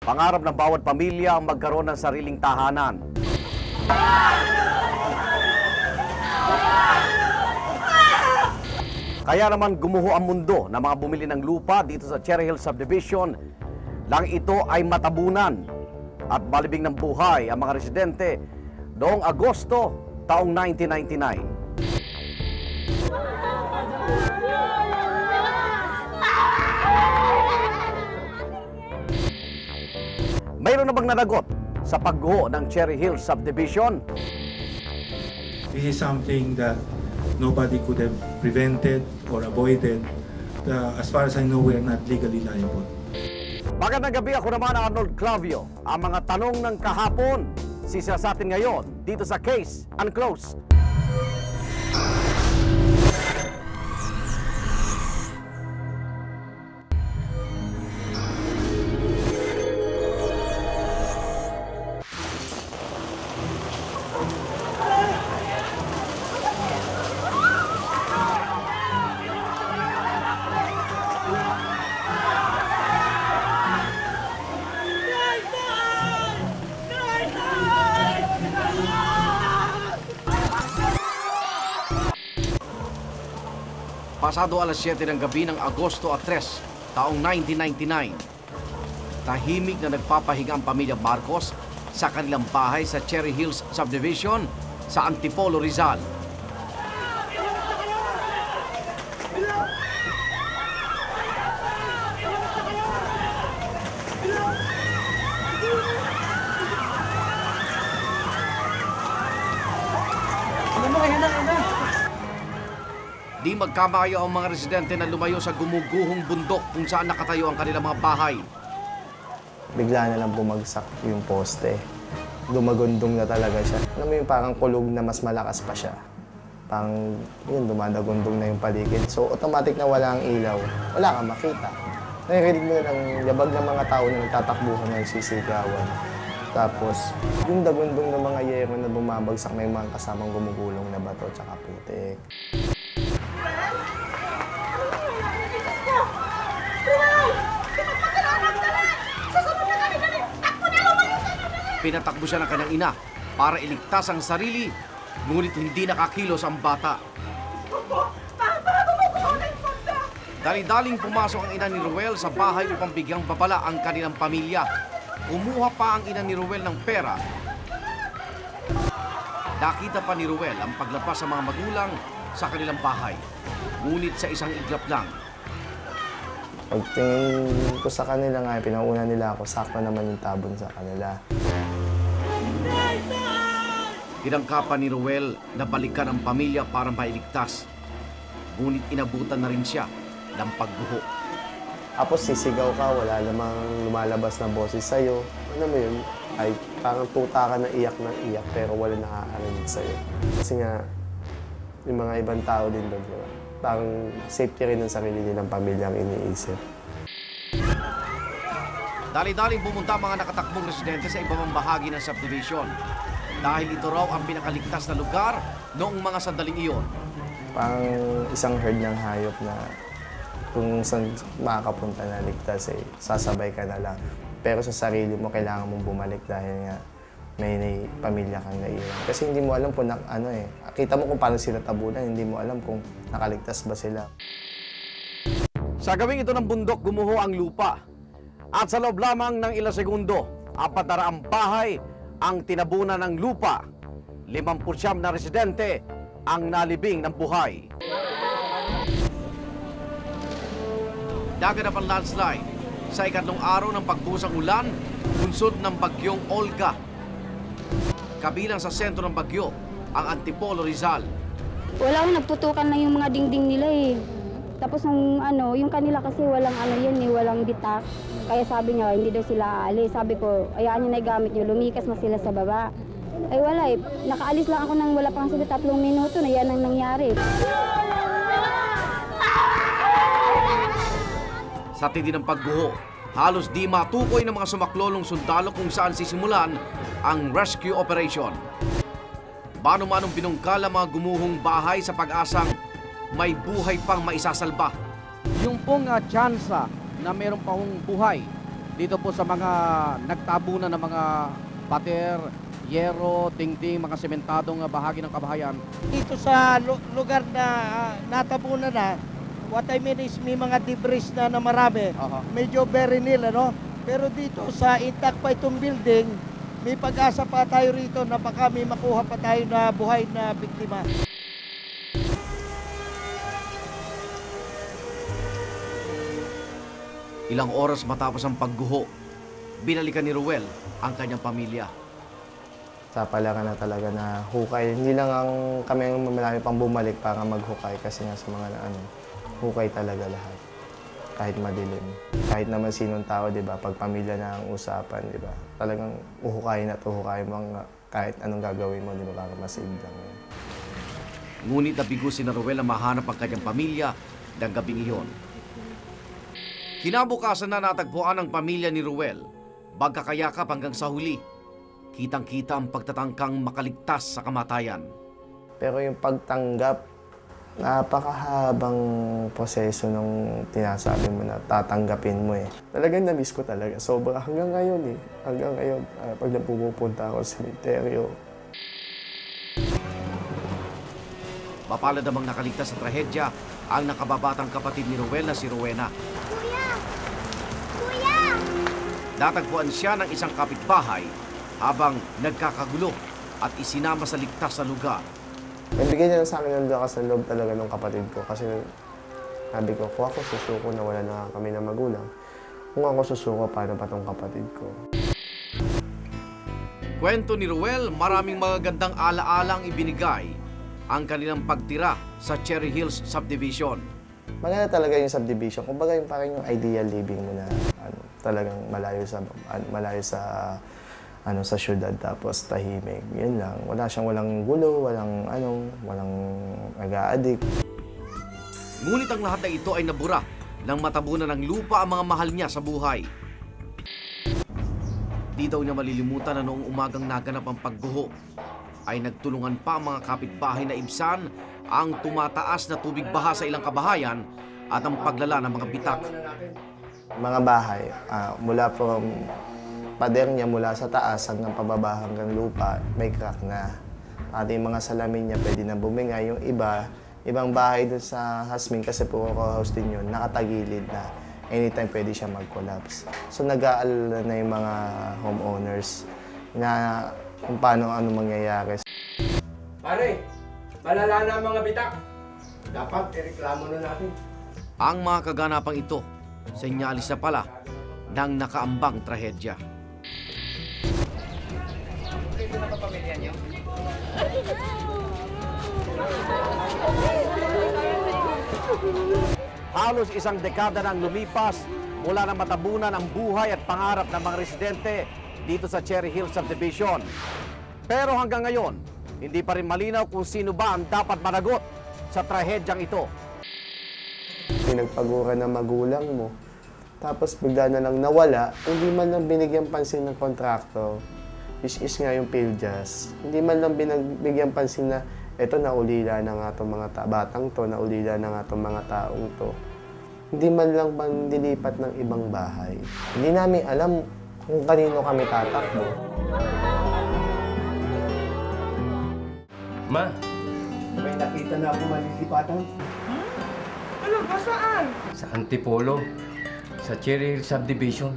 Pangarap ng bawat pamilya ang magkaroon ng sariling tahanan. Kaya naman gumuho ang mundo na mga bumili ng lupa dito sa Cherry Hills Subdivision lang ito ay matabunan at malibing ng buhay ang mga residente noong Agosto taong 1999. Mayroon na bang nanagot sa pagguho ng Cherry Hills Subdivision? This is something that nobody could have prevented or avoided. As far as I know, we are not legally liable. Magandang gabi, ako naman Arnold Clavio. Ang mga tanong ng kahapon, sisa sa atin ngayon dito sa Case Unclosed. Pasado alas 7 ng gabi ng Agosto 3, taong 1999. Tahimik na nagpapahinga ang pamilya Marcos sa kanilang bahay sa Cherry Hills Subdivision sa Antipolo, Rizal. Di magkamayo ang mga residente na lumayo sa gumuguhong bundok kung saan nakatayo ang kanilang mga bahay. Bigla na lang bumagsak yung poste. Dumagundong na talaga siya. Alam mo yung parang kulog na mas malakas pa siya. Parang yun, dumadagundong na yung paligid. So automatic na wala ang ilaw. Wala kang makita. Naririnig mo na ng yabag ng mga tao na nagtatakbuhan ng sisigawan. Tapos yung dagundong ng mga yero na bumabagsak na yung mga kasamang gumugulong na bato tsaka putik. Pinatakbo siya ng kanyang ina para iligtas ang sarili, ngunit hindi nakakilos ang bata. Dali-daling pumasok ang ina ni Ruel sa bahay upang bigyang babala ang kanilang pamilya. Kumuha pa ang ina ni Ruel ng pera. Nakita pa ni Ruel ang paglabas sa mga magulang sa kanilang bahay, ngunit sa isang iglap lang. Pagtingin ko sa kanila nga, pinauna nila ako, sakto naman yung tabon sa kanila. Tinangkapan ni Ruel na balikan ang pamilya para mailigtas. Ngunit inabutan na rin siya ng pagguho. Tapos sisigaw ka, wala namang lumalabas na boses sa'yo. Ano mo yun? Ay parang tuta ka na iyak, pero wala nakakarinig sa'yo. Kasi nga, yung mga ibang tao din doon, diba? Parang safety rin ng sarili nilang pamilya ang iniisip. Dali-daling pumunta ang mga nakatakbong residente sa ibang bahagi ng subdivision dahil ito raw ang pinakaligtas na lugar noong mga sandaling iyon. Parang isang herd ng hayop na kung saan makakapunta na ligtas, sasabay ka na lang. Pero sa sarili mo, kailangan mong bumalik dahil nga may pamilya kang naiwan. Kasi hindi mo alam kung kita mo kung paano sila tabunan, hindi mo alam kung nakaligtas ba sila. Sa gawing ito ng bundok, gumuho ang lupa. At sa loob lamang ng ilang segundo, 400 bahay ang tinabunan ng lupa. 50% na residente ang nalibing ng buhay. Daganap ang landslide sa ikatlong araw ng pagbusang ulan, bunsod ng bagyong Olga. Kabilang sa sentro ng bagyo, ang Antipolo, Rizal. Wala, nagputukan na yung mga dingding nila eh. Tapos yung kanila kasi walang walang bitak. Kaya sabi niya, hindi daw sila aalis. Sabi ko, ayaan niyo na gamit niyo, lumikas na sila sa baba. Ay wala eh, nakaalis lang ako nang wala pang 3 minuto na yan ang nangyari. Sa tindi ng pagguho, halos di matukoy ng mga sumaklolong sundalo kung saan sisimulan ang rescue operation. Mano-manong binungkal ang mga gumuhong bahay sa pag-asang may buhay pang maisasalba. Yung pong tsansa na meron pa hong buhay dito po sa mga nagtabunan ng mga pader, yero, dingding, mga sementadong bahagi ng kabahayan. Dito sa lugar na natabunan na, what I mean is may mga debris na marami. Medyo very nil, ano? Pero dito sa intact pa itong building, may pag-asa pa tayo rito na baka may makuha pa tayo na buhay na biktima. Ilang oras matapos ang pagguho, binalikan ni Ruel ang kanyang pamilya. Sapalaran na talaga na hukay. Hindi lang kami ang marami pang bumalik para maghukay kasi nga sa mga hukay talaga lahat. Kahit madilim. Kahit naman sinong tao, di ba? Pag pamilya na ang usapan, di ba? Talagang uhukayin at uhukayin mo kahit anong gagawin mo, di ba? Para masave lang yun. Ngunit nabigo si Ruel na mahanap ang kanyang pamilya ng gabing iyon. Kinabukasan na natagpuan ang pamilya ni Ruel, bagkakayakap hanggang sa huli. Kitang-kita ang pagtatangkang makaligtas sa kamatayan. Pero yung pagtanggap, napakahabang proseso nung tinasabi mo na tatanggapin mo eh. Talagang na-miss ko talaga. Sobra hanggang ngayon eh. Hanggang ngayon, pag napupunta ako sa cemeteryo. Mapalad namang nakaligtas sa trahedya ang nakababatang kapatid ni Ruel na si Rowena. Kuya! Kuya! Natagpuan siya ng isang kapitbahay habang nagkakagulo at isinama sa ligtas na lugar. Nabigyan niya sa akin ng lakas ng loob talaga ng kapatid ko kasi sabi ko, kung ako susuko na wala na kami na magulang, kung ako susuko, paano pa tong kapatid ko? Kwento ni Ruel, maraming magagandang ala-alang ibinigay ang kanilang pagtira sa Cherry Hills Subdivision. Maganda talaga yung subdivision. Kumbaga yung parang yung ideal living mo na talagang malayo sa syudad tapos tahimik. Yun lang. Walang gulo, walang nag-a-addict. Ngunit ang lahat ng ito ay nabura nang matabunan ng lupa ang mga mahal niya sa buhay. Di daw niya malilimutan na noong umagang naganap ang pagguho ay nagtulungan pa ang mga kapitbahay na ibsan ang tumataas na tubig baha sa ilang kabahayan at ang paglala ng mga bitak. Mga bahay, mula from pader niya mula sa taas hanggang pababa hanggang lupa, may crack na. At yung mga salamin niya pwede na buminga. Yung ibang bahay doon sa Hasmin, kasi puro house din yun, nakatagilid na. Anytime pwede siya mag-collapse. So nag-aalala na yung mga homeowners na kung paano mangyayari. Pare, malala na ang mga bitak. Dapat ireklamo na natin. Ang mga kaganapang ito, senyalis na pala ng nakaambang trahedya. Halos isang dekada nang lumipas mula na matabunan ang buhay at pangarap ng mga residente dito sa Cherry Hills Subdivision. Pero hanggang ngayon, hindi pa rin malinaw kung sino ba ang dapat managot sa trahedyang ito. Pinagpaguran ng magulang mo, tapos bigla na lang nawala, hindi man lang binigyan pansin ng kontraktor, which is nga yung PhilJAS. Hindi man lang binigyan pansin na eto, naulila na nga itong mga batang to, naulila na nga itong mga taong to. Hindi man lang dilipat ng ibang bahay. Hindi namin alam kung kanino kami tatakbo. Ma, may nakita na ako malilipatan. Ano ba saan? Sa Antipolo, sa Cherry Hills Subdivision.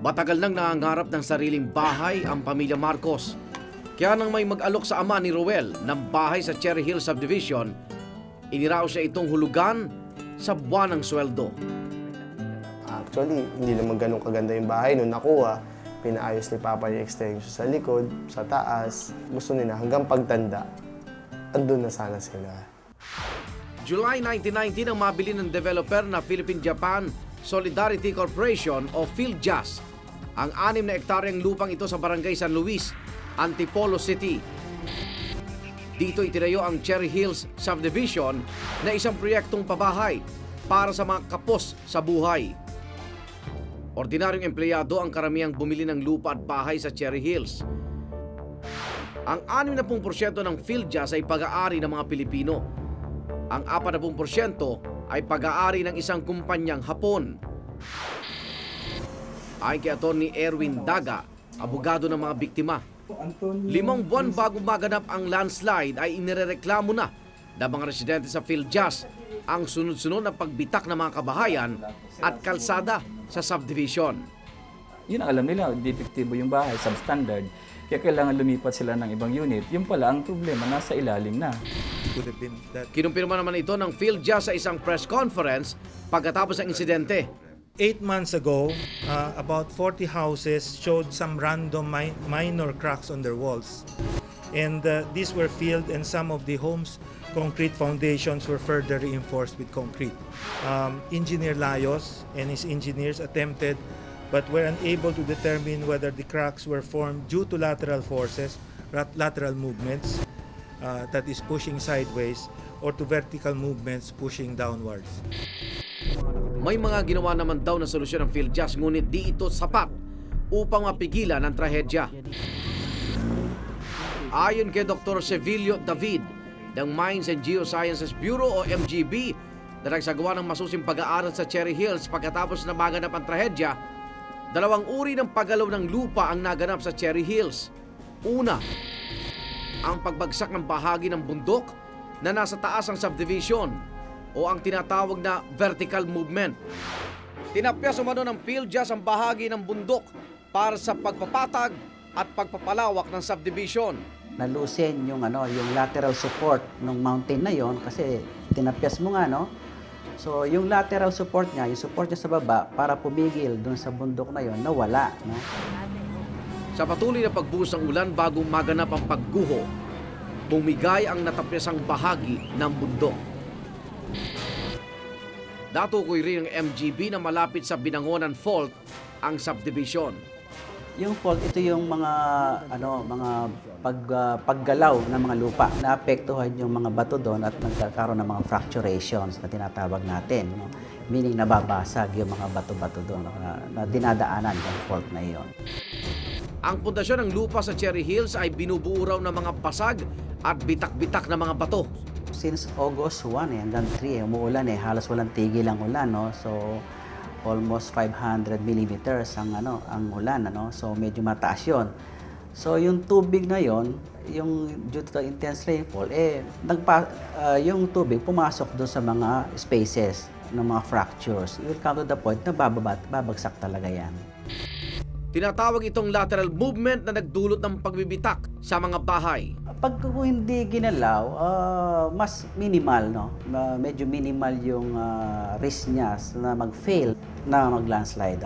Matagal nang nangangarap ng sariling bahay ang pamilya Marcos. Kaya nang may mag-alok sa ama ni Ruel ng bahay sa Cherry Hills Subdivision, iniraw siya itong hulugan sa buwan ng sweldo. Actually, hindi naman ganun kaganda yung bahay. Nung nakuha, pinaayos ni Papa yung extension sa likod, sa taas. Gusto nila hanggang pagtanda, andun na sana sila. July 1990 nang mabili ng developer na Philippine-Japan Solidarity Corporation o PhilJAS ang 6 na ektaryang lupang ito sa Barangay San Luis, Antipolo City. Dito itinayo ang Cherry Hills Subdivision na isang proyektong pabahay para sa mga kapos sa buhay. Ordinaryong empleyado ang karamihang bumili ng lupa at bahay sa Cherry Hills. Ang 60% ng PhilJAS ay pag-aari ng mga Pilipino. Ang 40% ay pag-aari ng isang kumpanyang Hapon. Ayon kay Atty. Erwin Daga, abogado ng mga biktima, 5 buwan bago maganap ang landslide ay inirereklamo na ng mga residente sa PhilJust ang sunod-sunod na pagbitak ng mga kabahayan at kalsada sa subdivision. Yun ang alam nila, defektibo yung bahay, substandard. Kaya kailangan lumipat sila ng ibang unit. Yung pala ang problema, nasa ilalim na. Kinumpirma naman ito ng PhilJust sa isang press conference pagkatapos ng insidente. 8 months ago, about 40 houses showed some random minor cracks on their walls. And these were filled, and some of the homes' concrete foundations were further reinforced with concrete. Engineer Layos and his engineers attempted but were unable to determine whether the cracks were formed due to lateral forces, lateral movements that is pushing sideways, or to vertical movements pushing downwards. May mga ginawa naman daw na solusyon ng PhilJust ngunit di ito sapat upang mapigilan ang trahedya. Ayon kay Dr. Sevilio David ng Mines and Geosciences Bureau o MGB na nagsagawa ng masusing pag-aaral sa Cherry Hills pagkatapos na maganap ang trahedya, 2 uri ng paggalaw ng lupa ang naganap sa Cherry Hills. Una, ang pagbagsak ng bahagi ng bundok na nasa taas ng subdivision o ang tinatawag na vertical movement. Tinapyas umano ng PhilJust ang bahagi ng bundok para sa pagpapatag at pagpapalawak ng subdivision. Nalusin yung yung lateral support ng mountain na yon kasi tinapyas mo nga, no? So yung lateral support niya, yung support niya sa baba para pumigil doon sa bundok na yon, nawala, no? Sa patuloy na pagbuhos ng ulan bago maganap ang pagguho, bumigay ang natapyasang bahagi ng bundok. Natukoy rin ng MGB na malapit sa Binangonan Fault ang subdivision. Yung fault, ito yung mga paggalaw ng mga lupa. Naapektuhan yung mga bato doon at nagkakaroon ng mga fracturations na tinatawag natin, no? Meaning nababasag yung mga bato-bato doon na dinadaanan yung fault na iyon. Ang pundasyon ng lupa sa Cherry Hills ay binubuo raw ng mga basag at bitak-bitak na mga bato. Since August 1 hanggang 3 umuulan halos walang tigil ang ulan, no? So almost 500 millimeters ang ulan, so medyo mataas 'yon. So yung tubig na 'yon, yung due to the intense rainfall, yung tubig pumasok doon sa mga spaces ng mga fractures. It will come to the point na babagsak talaga yan. Tinatawag itong lateral movement na nagdulot ng pagbibitak sa mga bahay. Pag hindi ginalaw, mas minimal, no? Medyo minimal yung risk niya na mag-fail na mag-landslide.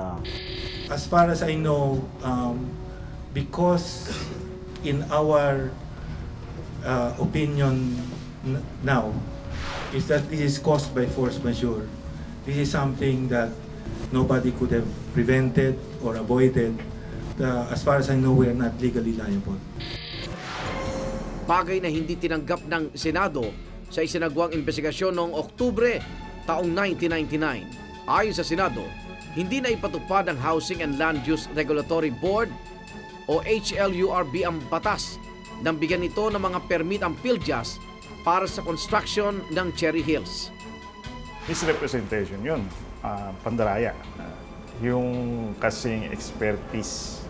As far as I know, because in our opinion now, is that this is caused by force majeure. This is something that nobody could have prevented or avoided. As far as I know, we are not legally liable. Bagay na hindi tinanggap ng Senado sa isinagawang investigasyon noong Oktubre taong 1999. Ayon sa Senado, hindi na ipatupad ng Housing and Land Use Regulatory Board o HLURB ang batas nang bigyan ito ng mga permit ang PhilJust para sa construction ng Cherry Hills. Misrepresentation yun, pandaraya. Yung kasing expertise,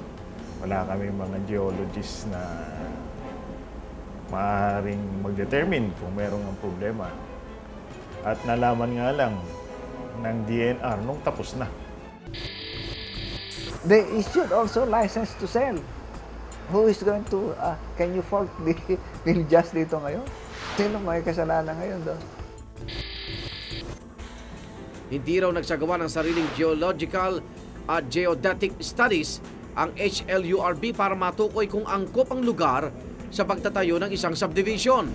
wala kami mga geologists na maaaring mag-determine kung merong ang problema. At nalaman nga lang ng DNR nung tapos na. They issued also license to sell. Who is going to, can you fault the PhilJust dito ngayon? Sino may kasalanan ngayon doon? Hindi raw nagsagawa ng sariling geological at geodetic studies ang HLURB para matukoy kung angkop ang lugar sa pagtatayo ng isang subdivision.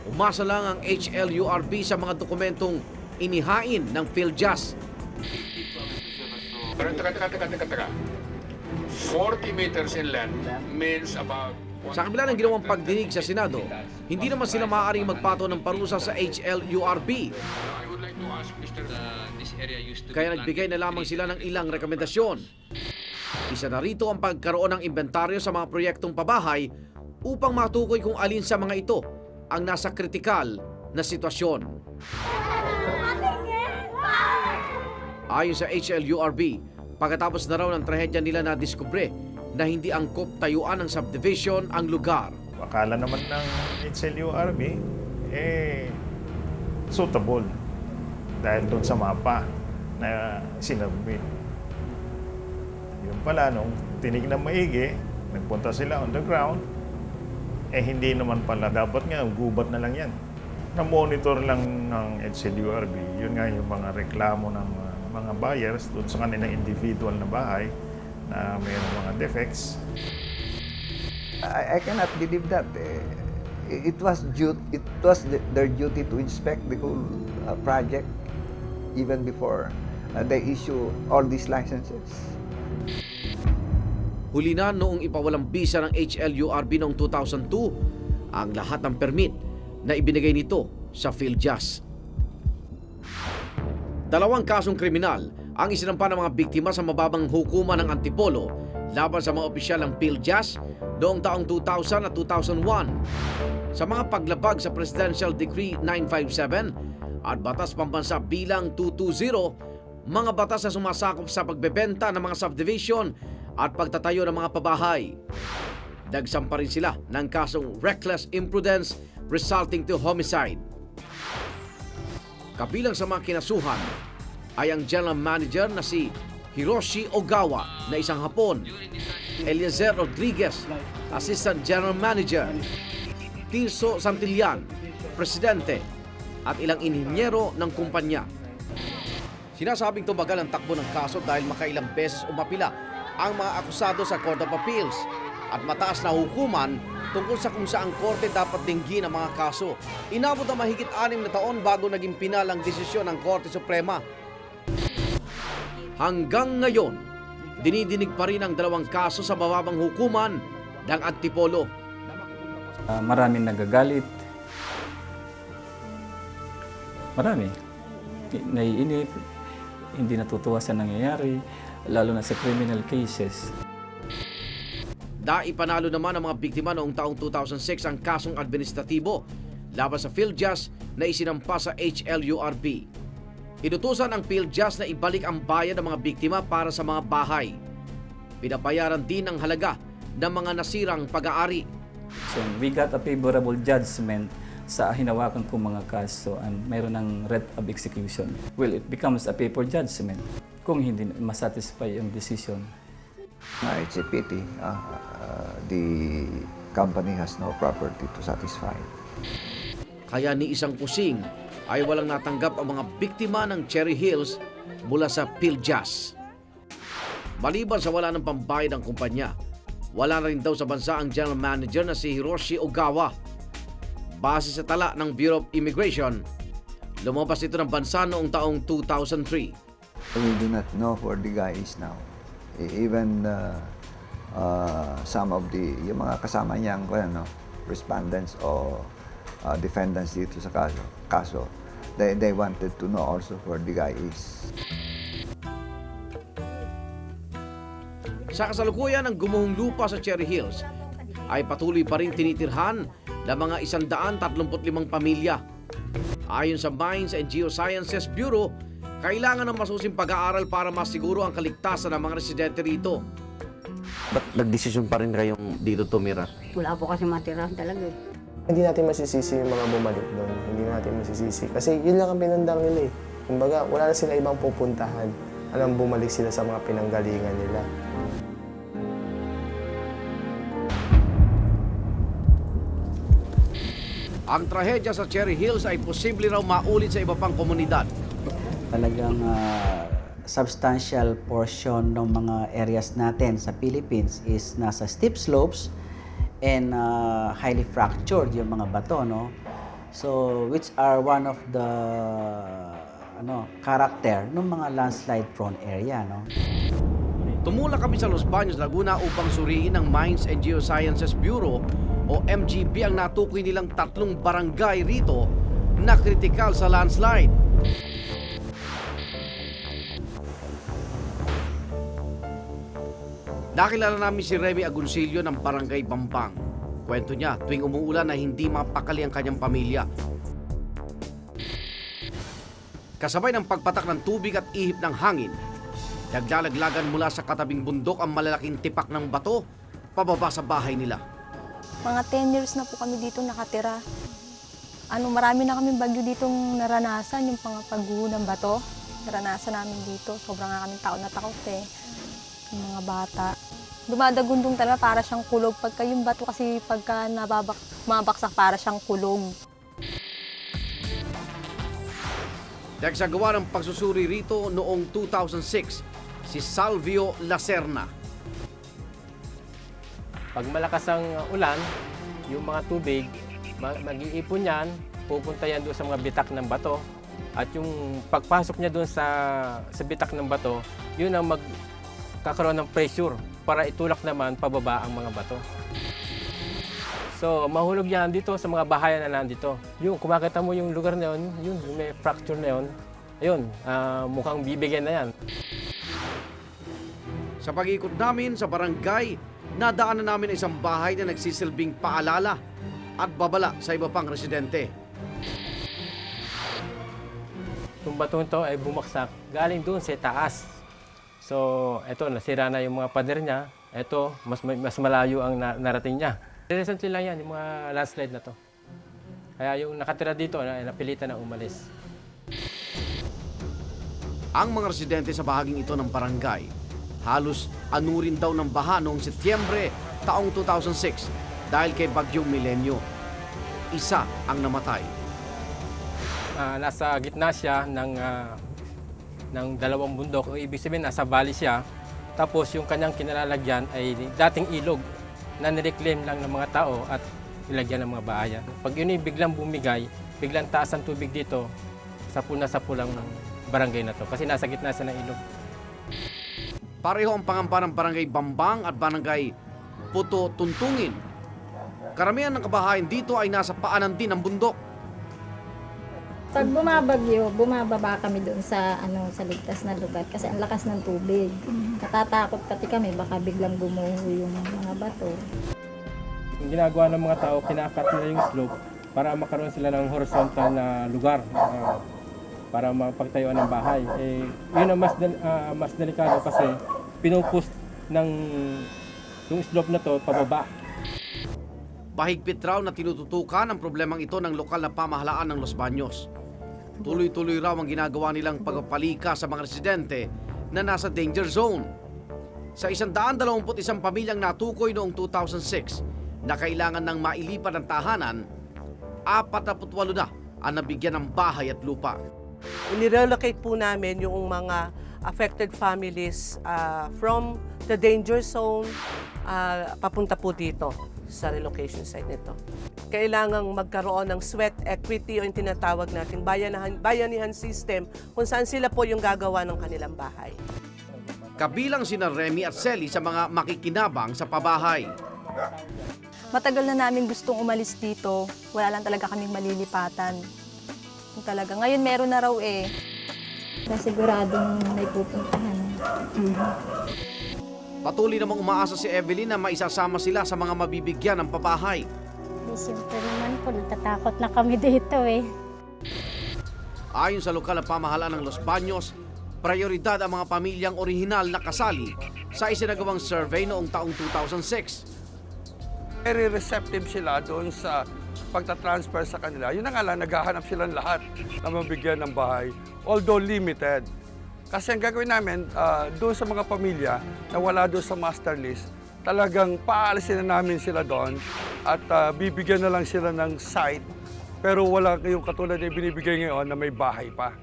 Umasa lang ang HLURB sa mga dokumentong inihain ng PhilJust. Teka. 40 meters inland means about... Sa kabila ng ginawang pagdinig sa Senado, hindi naman sila maaaring magpato ng parusa sa HLURB. Kaya nagbigay na lamang sila ng ilang rekomendasyon. Isa na rito ang pagkaroon ng inventaryo sa mga proyektong pabahay upang matukoy kung alin sa mga ito ang nasa kritikal na sitwasyon. Ayon sa HLURB, Pagkatapos na raw ng trahedya nila na diskubre na hindi angkop tayuan ng subdivision ang lugar. Akala naman ng HLURB, suitable dahil doon sa mapa na sinubmit. Yun pala, nung tinignan maigi, nagpunta sila on the ground, hindi naman pala. Dapat nga, gubat na lang yan. Na-monitor lang ng HLURB, yun nga yung mga reklamo ng mga buyers doon sa kanilang individual na bahay na mayroong mga defects. I cannot believe that. It was their duty to inspect the whole project even before they issue all these licenses. Huli na noong ipawalang bisa ng HLURB noong 2002 ang lahat ng permit na ibinigay nito sa PhilJust. 2 kasong kriminal ang isinampa ng mga biktima sa mababang hukuman ng Antipolo laban sa mga opisyal ng PhilJust noong taong 2000 at 2001 sa mga paglabag sa Presidential Decree 957 at Batas Pambansa bilang 220, mga batas na sumasakop sa pagbebenta ng mga subdivision at pagtatayo ng mga pabahay. Nagsampa rin sila ng kasong reckless imprudence resulting to homicide. Kabilang sa mga kinasuhan ay ang general manager na si Hiroshi Ogawa na isang Hapon, Eliezer Rodriguez, assistant general manager, Tirso Santillan, presidente, at ilang inhinyero ng kumpanya. Sinasabing tumagal ang takbo ng kaso dahil makailang beses umapila ang mga akusado sa Court of Appeals at mataas na hukuman tungkol sa kung saang korte dapat dinggin ang mga kaso. Inabot na mahigit 6 na taon bago naging pinal ang desisyon ng Korte Suprema. Hanggang ngayon, dinidinig pa rin ang 2 kaso sa mababang hukuman ng Antipolo. Maraming nagagalit. Marami. Naiinip, hindi natutuwa sa nangyayari, lalo na sa criminal cases. Ipanalo naman ang mga biktima noong taong 2006 ang kasong administratibo laban sa PhilJust na isinampa sa HLURB. Inutusan ang PhilJust na ibalik ang bayad ng mga biktima para sa mga bahay. Pinabayaran din ang halaga ng mga nasirang pag-aari. So, we got a favorable judgment sa hinawakan kong mga kaso and mayroon ng writ of execution. Well, it becomes a paper judgment kung hindi masatisfy yung decision. It's a pity. The company has no property to satisfy. Kaya ni isang kusing ay walang natanggap ang mga biktima ng Cherry Hills mula sa PhilJust. Maliban sa wala ng pambayad ng kumpanya, wala na rin daw sa bansa ang general manager na si Hiroshi Ogawa. Base sa tala ng Bureau of Immigration, lumabas ito ng bansa noong taong 2003. We do not know where the guy is now. Even some of yung mga kasama niyang respondents o defendants dito sa kaso, they wanted to know also where the guy is. Sa kasalukuyan ng gumuhong lupa sa Cherry Hills, ay patuloy pa rin tinitirhan ng mga 135 pamilya. Ayon sa Mines and Geosciences Bureau, kailangan ng masusing pag-aaral para masiguro ang kaligtasan ng mga residente rito. Ba't nagdesisyon pa rin kayong dito tumira? Wala po kasi matirahan talaga eh. Hindi natin masisisi yung mga bumalik doon. Hindi natin masisisi. Kasi yun lang ang pinundang nila eh. Kumbaga, wala na sila ibang pupuntahan. Alam, bumalik sila sa mga pinanggalingan nila. Ang trahedya sa Cherry Hills ay posible raw maulit sa iba pang komunidad. Talagang substantial portion ng mga areas natin sa Philippines is nasa steep slopes and highly fractured yung mga bato, no? So, which are one of the character ng mga landslide prone area, no? Tumulak kami sa Los Baños, Laguna upang suriin ng Mines and Geosciences Bureau o MGB ang natukoy nilang 3 barangay rito na kritikal sa landslide. Nakilala namin si Remy Agoncillo ng Barangay Bambang. Kwento niya, tuwing umuulan na hindi mapakali ang kanyang pamilya. Kasabay ng pagpatak ng tubig at ihip ng hangin, Naglalaglagan mula sa katabing bundok ang malalaking tipak ng bato pababa sa bahay nila. Mga 10 years na po kami dito nakatira. Marami na kami bagyo ditong naranasan, yung pagguho ng bato. Naranasan namin dito. Sobrang nga kaming takot na takot yung mga bata. Dumadagundong talaga para siyang kulog. Pagka yung bato kasi pagka mabaksak para siyang kulog. Nagsagawa ng pagsusuri rito noong 2006 si Salvio Lacerna. Pag malakas ang ulan, yung mga tubig, mag-iipon yan, pupunta yan doon sa mga bitak ng bato. At yung pagpasok niya doon sa bitak ng bato, yun ang magkakaroon ng pressure para itulak naman pababa ang mga bato. So, mahulog yan dito sa mga bahayan na nandito. Yung kumakita mo yung lugar na yun, yung may fracture na yun, ayun, mukhang bibigyan na yan. Sa pag-ikot namin sa barangay, nadaanan namin ang isang bahay na nagsisilbing paalala at babala sa iba pang residente. Yung batong ito ay bumaksak galing doon sa taas. So, eto, nasira na yung mga pader niya. Eto, mas malayo ang narating niya. Recently lang yan, yung mga landslide na to. Kaya yung nakatira dito, napilitan na umalis. Ang mga residente sa bahaging ito ng barangay, halos anurin daw ng baha noong Setyembre taong 2006 dahil kay Bagyong Milenyo. Isa ang namatay. Nasa gitna siya ng dalawang bundok. O ibig sabihin, nasa valley siya. Tapos yung kanyang kinalalagyan ay dating ilog na nireclaim lang ng mga tao at nilagyan ng mga bahayan. Pag yun ay biglang bumigay, biglang taas ang tubig dito, sapo na sapo lang ng barangay na to. Kasi nasa gitna siya ng ilog. Pareho ang pangamba ng barangay Bambang at barangay Puto Tuntungin. Karamihan ng kabahayan dito ay nasa paanan din ng bundok. Pag bumabagyo, bumababa kami doon sa sa ligtas na lugar kasi ang lakas ng tubig. Natatakot pati kami baka biglang gumuho yung mga bato. Yung ginagawa ng mga tao, kinakat nila yung slope para makaroon sila ng horizontal na lugar para mapagtayuan ng bahay. Yun ang mas delikado kasi pinupush ng yung slope na to pababa. Bahigpit raw na tinututukan ang problemang ito ng lokal na pamahalaan ng Los Baños. Tuloy-tuloy raw ang ginagawa nilang pagpapalika sa mga residente na nasa danger zone. Sa 121 pamilyang natukoy noong 2006 na kailangan ng mailipat ng tahanan, 48 na ang nabigyan ng bahay at lupa. Inirelocate po namin yung mga affected families from the danger zone papunta po dito sa relocation site nito. Kailangang magkaroon ng sweat equity o yung tinatawag nating bayanihan system kung saan sila po yung gagawa ng kanilang bahay. Kabilang sina Remy at Selly sa mga makikinabang sa pabahay. Matagal na namin gustong umalis dito. Wala lang talaga kaming malilipatan. Talaga. Ngayon meron na raw Siguradong may pupuntahan. Patuloy namang umaasa si Evelyn na maisasama sila sa mga mabibigyan ng pabahay. Siyempre naman po, natatakot na kami dito Ayon sa lokal na pamahalaan ng Los Baños, prioridad ang mga pamilyang orihinal na kasali sa isinagawang survey noong taong 2006. Very receptive sila doon sa pagta-transfer sa kanila. Yun na nga lang, naghahanap silang lahat na mabigyan ng bahay, although limited. Kasi ang gagawin namin, doon sa mga pamilya na wala doon sa master list, talagang paalisin na namin sila doon at bibigyan na lang sila ng site. Pero wala yung katulad na binibigay ngayon na may bahay pa.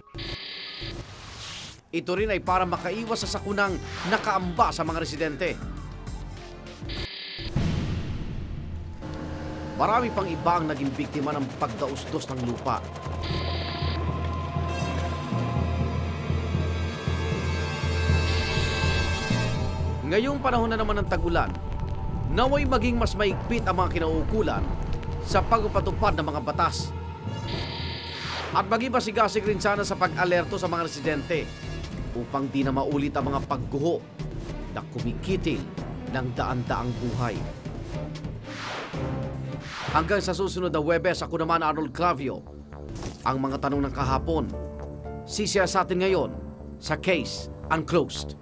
Ito rin ay para makaiwas sa sakunang nakaamba sa mga residente. Marami pang iba ang naging biktima ng pagdausdos ng lupa. Ngayong panahon na naman ng tagulan, naway maging mas maigpit ang mga kinauukulan sa pagpapatupad ng mga batas. At maging masigasig rin sana sa pag-alerto sa mga residente upang di na maulit ang mga pagguho na kumikitil ng daan-daang buhay. Hanggang sa susunod na Huwebes, ako naman Arnold Clavio. Ang mga tanong ng kahapon, sisiyasatin ngayon sa Case Unclosed.